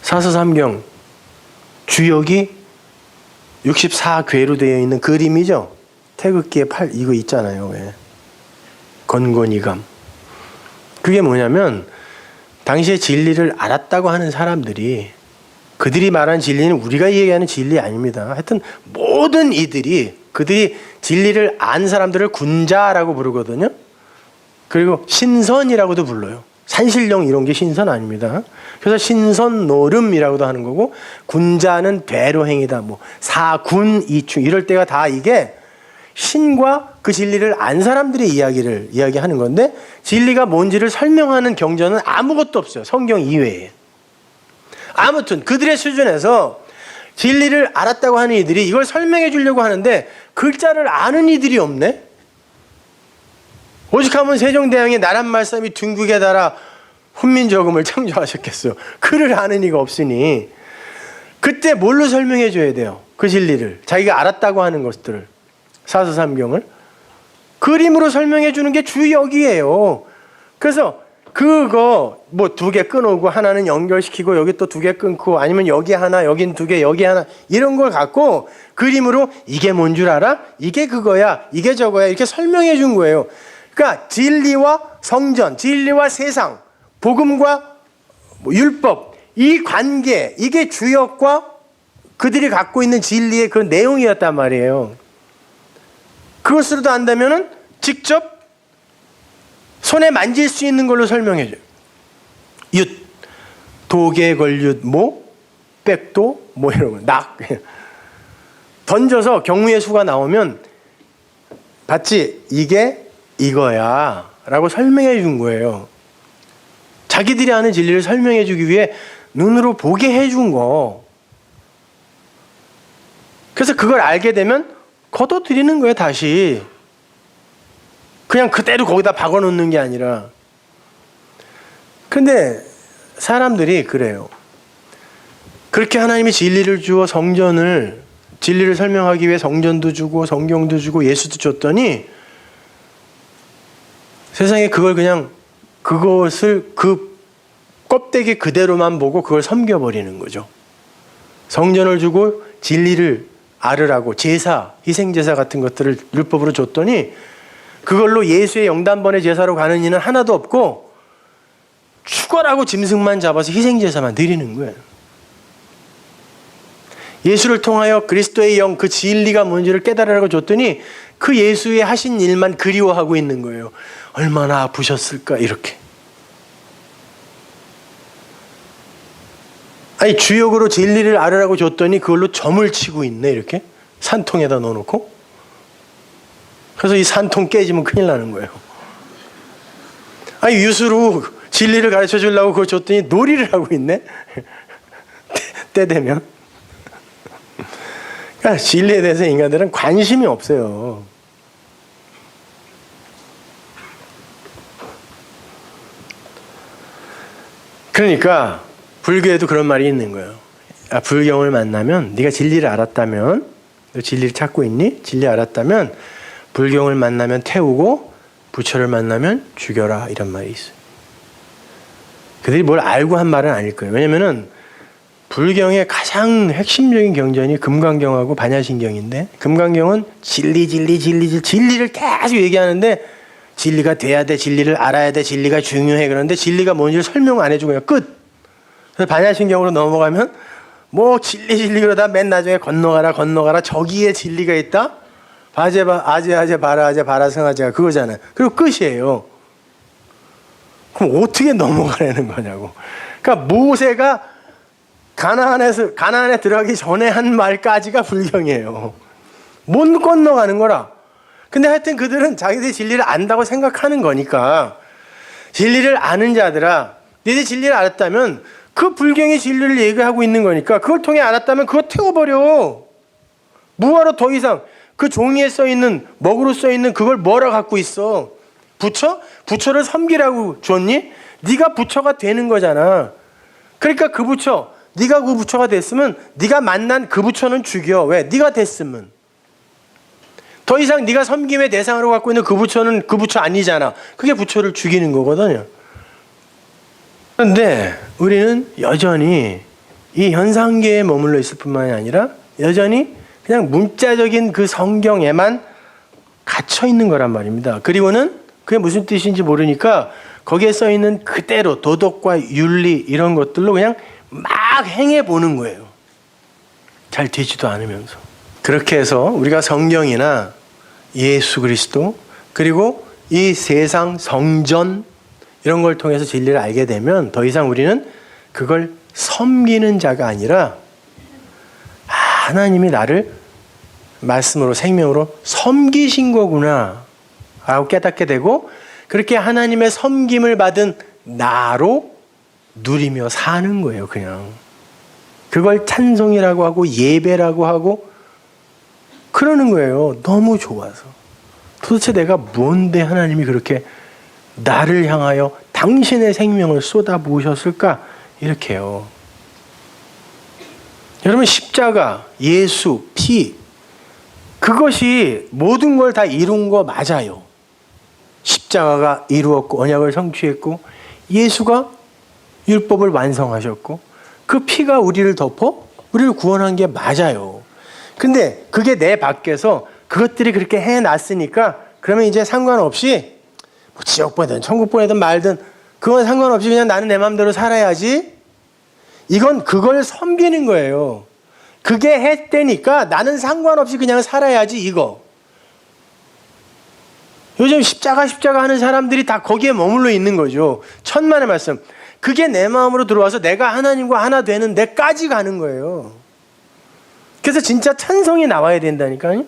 사서삼경 주역이 64궤로 되어 있는 그림이죠. 태극기에 팔 이거 있잖아요. 왜? 건곤이감. 그게 뭐냐면 당시에 진리를 알았다고 하는 사람들이, 그들이 말한 진리는 우리가 얘기하는 진리 아닙니다. 하여튼 모든 이들이, 그들이 진리를 안 사람들을 군자라고 부르거든요. 그리고 신선이라고도 불러요. 산신령 이런 게 신선 아닙니다. 그래서 신선노름이라고도 하는 거고, 군자는 배로행이다, 뭐 사군 이충, 이럴 때가 다 이게 신과 그 진리를 안 사람들의 이야기를 이야기하는 건데, 진리가 뭔지를 설명하는 경전은 아무것도 없어요. 성경 이외에. 아무튼 그들의 수준에서 진리를 알았다고 하는 이들이 이걸 설명해 주려고 하는데 글자를 아는 이들이 없네. 오죽하면 세종대왕이 나란 말씀이 둥국에 달아 훈민저금을 창조하셨겠어요. 글을 아는 이가 없으니. 그때 뭘로 설명해 줘야 돼요? 그 진리를, 자기가 알았다고 하는 것들을, 사서삼경을 그림으로 설명해 주는 게 주역이에요. 그래서 그거 뭐 2개 끊어오고 하나는 연결시키고 여기 또 2개 끊고, 아니면 여기 하나 여긴 2개 여기 하나, 이런 걸 갖고 그림으로 이게 뭔 줄 알아? 이게 그거야, 이게 저거야, 이렇게 설명해 준 거예요. 그러니까 진리와 성전, 진리와 세상, 복음과 율법, 이 관계, 이게 주역과 그들이 갖고 있는 진리의 그 내용이었단 말이에요. 그것으로도 안다면은 직접 손에 만질 수 있는 걸로 설명해 줘요. 윷, 독에 걸윷, 모, 백도, 뭐 이런 거, 낙. 던져서 경우의 수가 나오면 봤지? 이게 이거야 라고 설명해 준 거예요. 자기들이 아는 진리를 설명해 주기 위해 눈으로 보게 해 준 거. 그래서 그걸 알게 되면 걷어들이는 거예요. 다시 그냥 그대로 거기다 박아 놓는 게 아니라. 근데 사람들이 그래요. 그렇게 하나님이 진리를 주어 성전을, 진리를 설명하기 위해 성전도 주고 성경도 주고 예수도 줬더니 세상에 그걸 그냥, 그것을 그 껍데기 그대로만 보고 그걸 섬겨버리는 거죠. 성전을 주고 진리를 알으라고 제사, 희생제사 같은 것들을 율법으로 줬더니 그걸로 예수의 영단번의 제사로 가는 이는 하나도 없고 축어라고 짐승만 잡아서 희생제사만 드리는 거예요. 예수를 통하여 그리스도의 영, 그 진리가 뭔지를 깨달으라고 줬더니 그 예수의 하신 일만 그리워하고 있는 거예요. 얼마나 아프셨을까, 이렇게. 아니, 주역으로 진리를 알으라고 줬더니 그걸로 점을 치고 있네, 이렇게. 산통에다 넣어놓고. 그래서 이 산통 깨지면 큰일 나는 거예요. 아니, 유수로 진리를 가르쳐 주려고 그걸 줬더니 놀이를 하고 있네. 때 되면. 그러니까 진리에 대해서 인간들은 관심이 없어요. 그러니까 불교에도 그런 말이 있는 거예요. 아, 불경을 만나면, 네가 진리를 알았다면, 너 진리를 찾고 있니? 진리 알았다면 불경을 만나면 태우고 부처를 만나면 죽여라, 이런 말이 있어요. 그들이 뭘 알고 한 말은 아닐 거예요. 왜냐면은 불경의 가장 핵심적인 경전이 금강경하고 반야신경인데, 금강경은 진리를 계속 얘기하는데 진리가 돼야 돼, 진리를 알아야 돼, 진리가 중요해. 그런데 진리가 뭔지를 설명 안 해주고 그냥 끝. 그래서 반야신경으로 넘어가면 뭐 진리 그러다 맨 나중에 건너가라 저기에 진리가 있다. 아제 바라성아제가 그거잖아요. 그리고 끝이에요. 그럼 어떻게 넘어가라는 거냐고. 그러니까 모세가 가나안에 들어가기 전에 한 말까지가 불경이에요. 못 건너가는 거라. 근데 하여튼 그들은 자기들이 진리를 안다고 생각하는 거니까, 진리를 아는 자들아, 너희들이 진리를 알았다면 그 불경의 진리를 얘기하고 있는 거니까 그걸 통해 알았다면 그거 태워버려. 뭐하러 더 이상 그 종이에 써있는, 먹으로 써있는 그걸 뭐라 갖고 있어? 부처? 부처를 섬기라고 줬니? 네가 부처가 되는 거잖아. 그러니까 그 부처, 네가 그 부처가 됐으면 네가 만난 그 부처는 죽여. 왜? 네가 됐으면. 더 이상 네가 섬김의 대상으로 갖고 있는 그 부처는 그 부처 아니잖아. 그게 부처를 죽이는 거거든요. 그런데 우리는 여전히 이 현상계에 머물러 있을 뿐만이 아니라 여전히 그냥 문자적인 그 성경에만 갇혀 있는 거란 말입니다. 그리고는 그게 무슨 뜻인지 모르니까 거기에 써 있는 그대로 도덕과 윤리 이런 것들로 그냥 막 행해 보는 거예요. 잘 되지도 않으면서. 그렇게 해서 우리가 성경이나 예수 그리스도 그리고 이 세상 성전 이런 걸 통해서 진리를 알게 되면 더 이상 우리는 그걸 섬기는 자가 아니라 하나님이 나를 말씀으로 생명으로 섬기신 거구나 라고 깨닫게 되고 그렇게 하나님의 섬김을 받은 나로 누리며 사는 거예요. 그냥 그걸 찬송이라고 하고 예배라고 하고 그러는 거예요. 너무 좋아서. 도대체 내가 뭔데 하나님이 그렇게 나를 향하여 당신의 생명을 쏟아부으셨을까? 이렇게요. 여러분 십자가, 예수, 피 그것이 모든 걸 다 이룬 거 맞아요. 십자가가 이루었고 언약을 성취했고 예수가 율법을 완성하셨고 그 피가 우리를 덮어 우리를 구원한 게 맞아요. 근데 그게 내 밖에서 그것들이 그렇게 해놨으니까 그러면 이제 상관없이 뭐 지옥 보내든 천국 보내든 말든 그건 상관없이 그냥 나는 내 마음대로 살아야지. 이건 그걸 섬기는 거예요. 그게 했대니까 나는 상관없이 그냥 살아야지 이거. 요즘 십자가 하는 사람들이 다 거기에 머물러 있는 거죠. 천만의 말씀. 그게 내 마음으로 들어와서 내가 하나님과 하나 되는 데까지 가는 거예요. 그래서 진짜 찬송이 나와야 된다니까요.